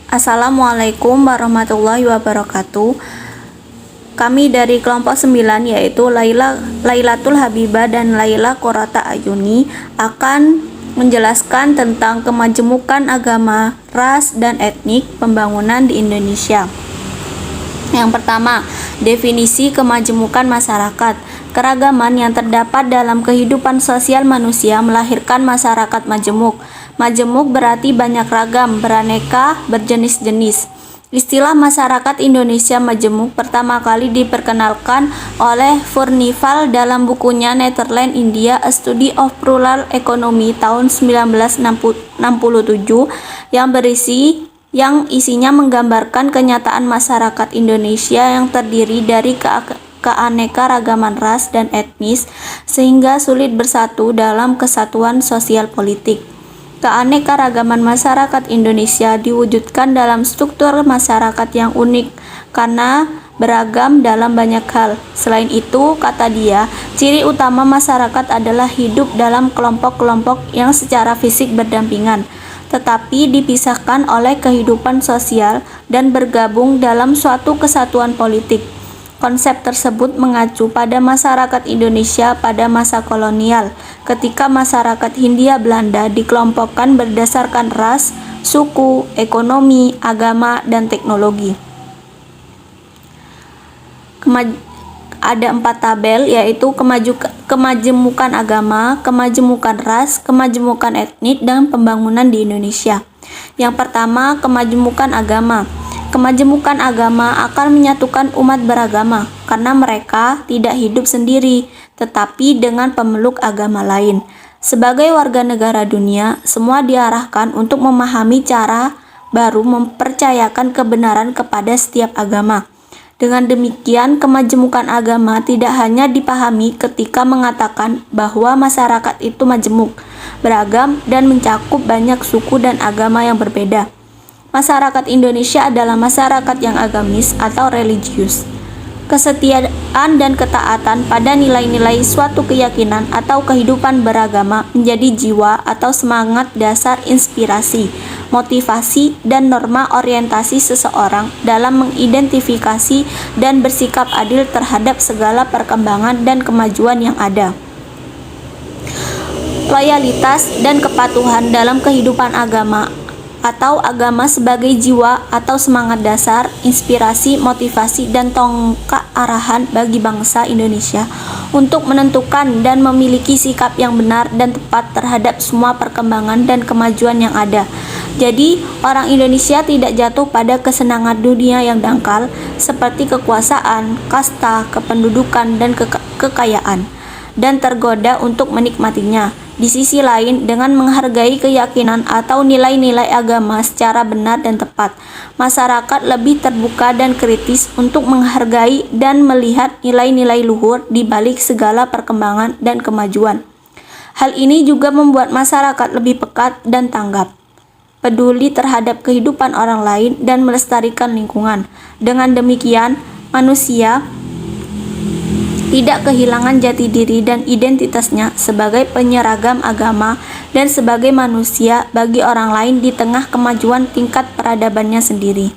Assalamualaikum warahmatullahi wabarakatuh. Kami dari kelompok 9 yaitu Lailatul Habibah dan Laila Qorata Ayuni akan menjelaskan tentang kemajemukan agama, ras, dan etnik pembangunan di Indonesia. Yang pertama, definisi kemajemukan masyarakat. Keragaman yang terdapat dalam kehidupan sosial manusia melahirkan masyarakat majemuk. Majemuk berarti banyak ragam, beraneka, berjenis-jenis. Istilah masyarakat Indonesia majemuk pertama kali diperkenalkan oleh Furnifal dalam bukunya Netherlands India A Study of Rural Economy tahun 1967 yang isinya menggambarkan kenyataan masyarakat Indonesia yang terdiri dari keanekaragaman ras dan etnis sehingga sulit bersatu dalam kesatuan sosial politik. Keanekaragaman masyarakat Indonesia diwujudkan dalam struktur masyarakat yang unik karena beragam dalam banyak hal. Selain itu, kata dia, ciri utama masyarakat adalah hidup dalam kelompok-kelompok yang secara fisik berdampingan, tetapi dipisahkan oleh kehidupan sosial dan bergabung dalam suatu kesatuan politik. Konsep tersebut mengacu pada masyarakat Indonesia pada masa kolonial, ketika masyarakat Hindia Belanda dikelompokkan berdasarkan ras, suku, ekonomi, agama, dan teknologi. Ada 4 tabel, yaitu kemajemukan agama, kemajemukan ras, kemajemukan etnik, dan pembangunan di Indonesia. Yang pertama, kemajemukan agama. Kemajemukan agama akan menyatukan umat beragama karena mereka tidak hidup sendiri, tetapi dengan pemeluk agama lain. Sebagai warga negara dunia, semua diarahkan untuk memahami cara baru mempercayakan kebenaran kepada setiap agama. Dengan demikian, kemajemukan agama tidak hanya dipahami ketika mengatakan bahwa masyarakat itu majemuk, beragam, dan mencakup banyak suku dan agama yang berbeda. Masyarakat Indonesia adalah masyarakat yang agamis atau religius. Kesetiaan dan ketaatan pada nilai-nilai suatu keyakinan atau kehidupan beragama menjadi jiwa atau semangat dasar inspirasi, motivasi, dan norma orientasi seseorang dalam mengidentifikasi dan bersikap adil terhadap segala perkembangan dan kemajuan yang ada. Loyalitas dan kepatuhan dalam kehidupan agama atau agama sebagai jiwa atau semangat dasar, inspirasi, motivasi, dan tonggak arahan bagi bangsa Indonesia untuk menentukan dan memiliki sikap yang benar dan tepat terhadap semua perkembangan dan kemajuan yang ada. Jadi, orang Indonesia tidak jatuh pada kesenangan dunia yang dangkal seperti kekuasaan, kasta, kependudukan, dan kekayaan, dan tergoda untuk menikmatinya. Di sisi lain, dengan menghargai keyakinan atau nilai-nilai agama secara benar dan tepat, masyarakat lebih terbuka dan kritis untuk menghargai dan melihat nilai-nilai luhur di balik segala perkembangan dan kemajuan. Hal ini juga membuat masyarakat lebih pekat dan tanggap, peduli terhadap kehidupan orang lain, dan melestarikan lingkungan. Dengan demikian, manusia tidak kehilangan jati diri dan identitasnya sebagai penyeragam agama dan sebagai manusia bagi orang lain di tengah kemajuan tingkat peradabannya sendiri.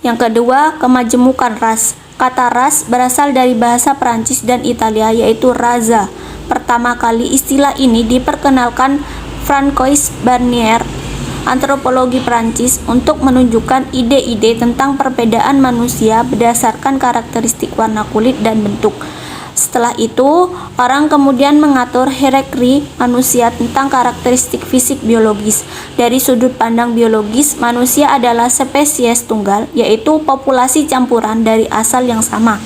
Yang kedua, kemajemukan ras. Kata ras berasal dari bahasa Prancis dan Italia yaitu raza. Pertama kali istilah ini diperkenalkan Francois Barnier, antropologi Prancis, untuk menunjukkan ide-ide tentang perbedaan manusia berdasarkan karakteristik warna kulit dan bentuk. Setelah itu, orang kemudian mengatur hierarki manusia tentang karakteristik fisik biologis. Dari sudut pandang biologis, manusia adalah spesies tunggal, yaitu populasi campuran dari asal yang sama.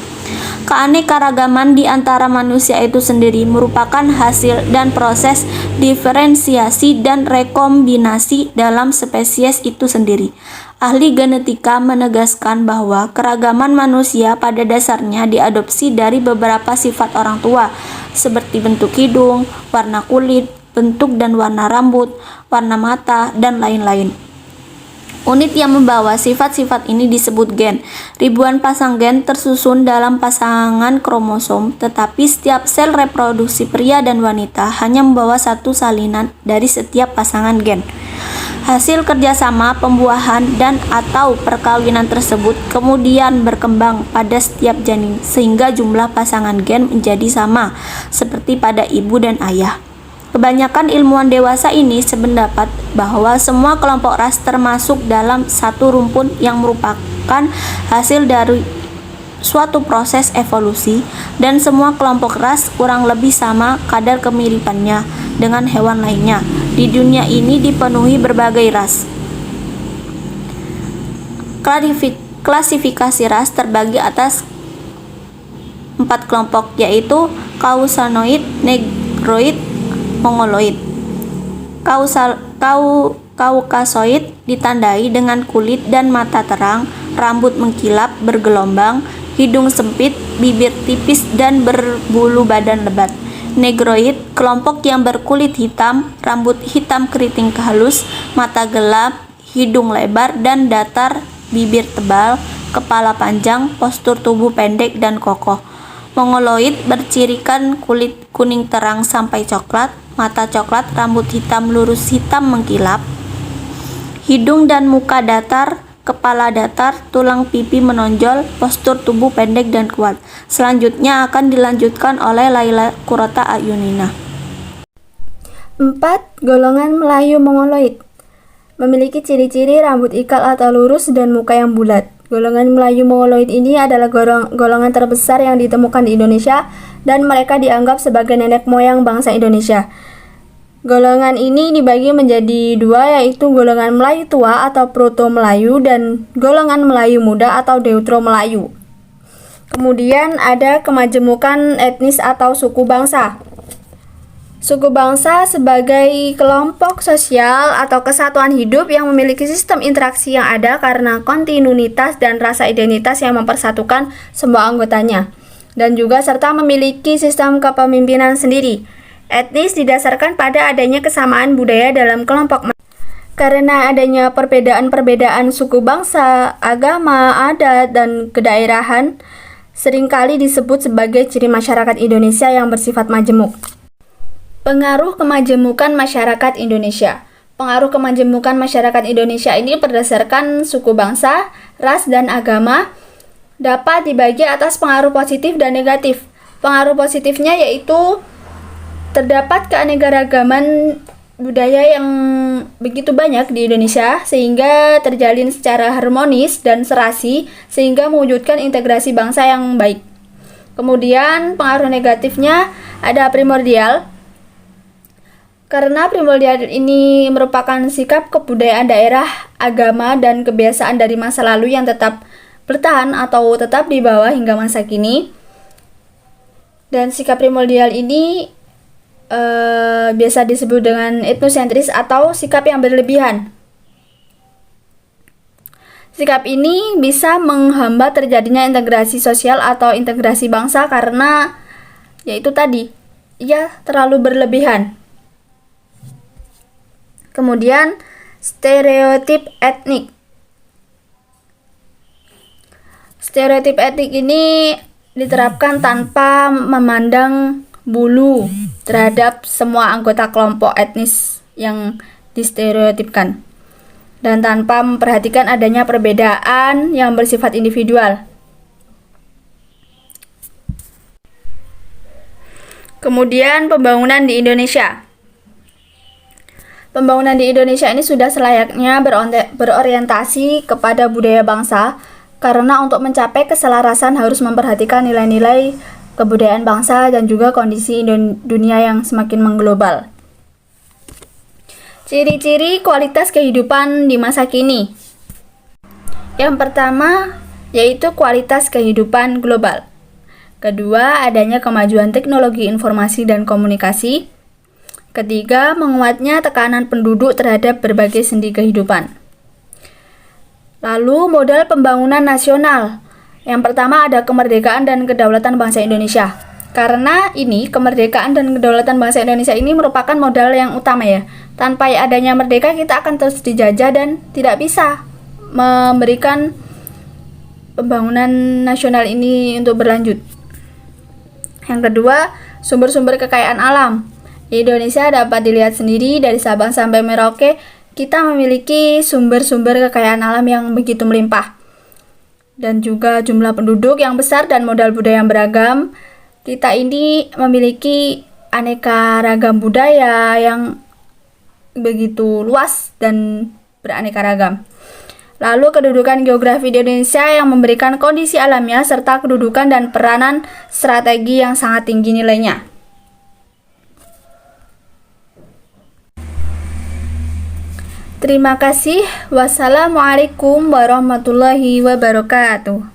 Keanekaragaman di antara manusia itu sendiri merupakan hasil dan proses diferensiasi dan rekombinasi dalam spesies itu sendiri. Ahli genetika menegaskan bahwa keragaman manusia pada dasarnya diadopsi dari beberapa sifat orang tua, seperti bentuk hidung, warna kulit, bentuk dan warna rambut, warna mata, dan lain-lain. Unit yang membawa sifat-sifat ini disebut gen. Ribuan pasang gen tersusun dalam pasangan kromosom, tetapi setiap sel reproduksi pria dan wanita hanya membawa satu salinan dari setiap pasangan gen. Hasil kerjasama, pembuahan, dan atau perkawinan tersebut kemudian berkembang pada setiap janin sehingga jumlah pasangan gen menjadi sama seperti pada ibu dan ayah. Kebanyakan ilmuwan dewasa ini sependapat bahwa semua kelompok ras termasuk dalam satu rumpun yang merupakan hasil dari suatu proses evolusi, dan semua kelompok ras kurang lebih sama kadar kemiripannya dengan hewan lainnya. Di dunia ini dipenuhi berbagai ras. Klasifikasi ras terbagi atas 4 kelompok, yaitu Caucasianoid, Negroid, Mongoloid. Kaukasoid ditandai dengan kulit dan mata terang, rambut mengkilap bergelombang, hidung sempit, bibir tipis, dan berbulu badan lebat. Negroid, kelompok yang berkulit hitam, rambut hitam keriting halus, mata gelap, hidung lebar dan datar, bibir tebal, kepala panjang, postur tubuh pendek dan kokoh. Mongoloid bercirikan kulit kuning terang sampai coklat, mata coklat, rambut hitam lurus hitam mengkilap, hidung dan muka datar, kepala datar, tulang pipi menonjol, postur tubuh pendek dan kuat. Selanjutnya akan dilanjutkan oleh Laila Qurrata Ayunina. 4. Golongan Melayu Mongoloid memiliki ciri-ciri rambut ikal atau lurus dan muka yang bulat. Golongan Melayu Mongoloid ini adalah golongan terbesar yang ditemukan di Indonesia dan mereka dianggap sebagai nenek moyang bangsa Indonesia. Golongan ini dibagi menjadi 2, yaitu golongan Melayu tua atau Proto Melayu dan golongan Melayu muda atau Deutero Melayu. Kemudian ada kemajemukan etnis atau suku bangsa. Suku bangsa sebagai kelompok sosial atau kesatuan hidup yang memiliki sistem interaksi yang ada karena kontinuitas dan rasa identitas yang mempersatukan semua anggotanya, dan juga serta memiliki sistem kepemimpinan sendiri. Etnis didasarkan pada adanya kesamaan budaya dalam kelompok. Karena adanya perbedaan-perbedaan suku bangsa, agama, adat, dan kedaerahan seringkali disebut sebagai ciri masyarakat Indonesia yang bersifat majemuk. Pengaruh kemajemukan masyarakat Indonesia. Pengaruh kemajemukan masyarakat Indonesia ini berdasarkan suku bangsa, ras, dan agama dapat dibagi atas pengaruh positif dan negatif. Pengaruh positifnya yaitu terdapat keanekaragaman budaya yang begitu banyak di Indonesia sehingga terjalin secara harmonis dan serasi sehingga mewujudkan integrasi bangsa yang baik. Kemudian pengaruh negatifnya ada primordial. Karena primordial ini merupakan sikap kebudayaan daerah, agama, dan kebiasaan dari masa lalu yang tetap bertahan atau tetap dibawa hingga masa kini. Dan sikap primordial ini biasa disebut dengan etnosentris atau sikap yang berlebihan. Sikap ini bisa menghambat terjadinya integrasi sosial atau integrasi bangsa karena yaitu tadi, ia terlalu berlebihan. Kemudian stereotip etnik. Stereotip etnik ini diterapkan tanpa memandang bulu terhadap semua anggota kelompok etnis yang distereotipkan dan tanpa memperhatikan adanya perbedaan yang bersifat individual. Kemudian pembangunan di Indonesia. Pembangunan di Indonesia ini sudah selayaknya berorientasi kepada budaya bangsa karena untuk mencapai keselarasan harus memperhatikan nilai-nilai kebudayaan bangsa dan juga kondisi dunia yang semakin mengglobal. Ciri-ciri kualitas kehidupan di masa kini. Yang pertama yaitu kualitas kehidupan global. Kedua, adanya kemajuan teknologi informasi dan komunikasi. Ketiga, menguatnya tekanan penduduk terhadap berbagai sendi kehidupan. Lalu, modal pembangunan nasional. Yang pertama ada kemerdekaan dan kedaulatan bangsa Indonesia. Karena ini kemerdekaan dan kedaulatan bangsa Indonesia ini merupakan modal yang utama ya. Tanpa adanya merdeka kita akan terus dijajah dan tidak bisa memberikan pembangunan nasional ini untuk berlanjut. Yang kedua, sumber-sumber kekayaan alam. Di Indonesia dapat dilihat sendiri dari Sabang sampai Merauke kita memiliki sumber-sumber kekayaan alam yang begitu melimpah, dan juga jumlah penduduk yang besar dan modal budaya yang beragam. Kita ini memiliki aneka ragam budaya yang begitu luas dan beraneka ragam. Lalu kedudukan geografi di Indonesia yang memberikan kondisi alamnya serta kedudukan dan peranan strategi yang sangat tinggi nilainya. Terima kasih. Wassalamualaikum warahmatullahi wabarakatuh.